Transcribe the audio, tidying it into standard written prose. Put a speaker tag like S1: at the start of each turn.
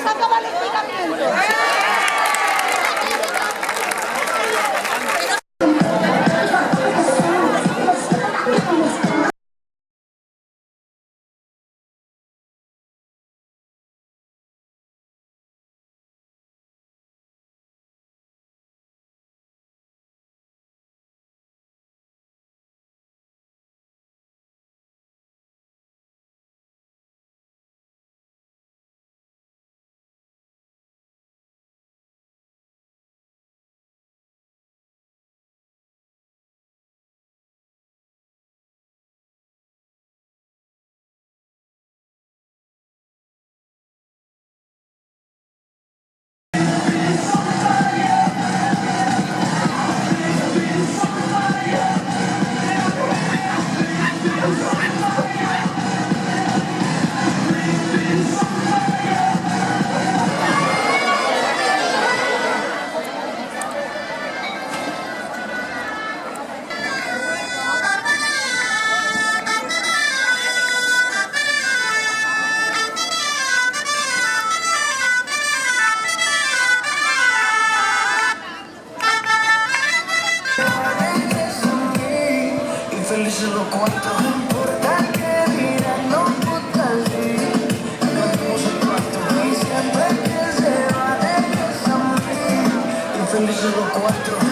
S1: pasando calificamiento.
S2: Felices los cuatro, no importa que digan, no importa el día. Ganamos el cuarto y siempre que se va de casa a mí. Felices los cuatro.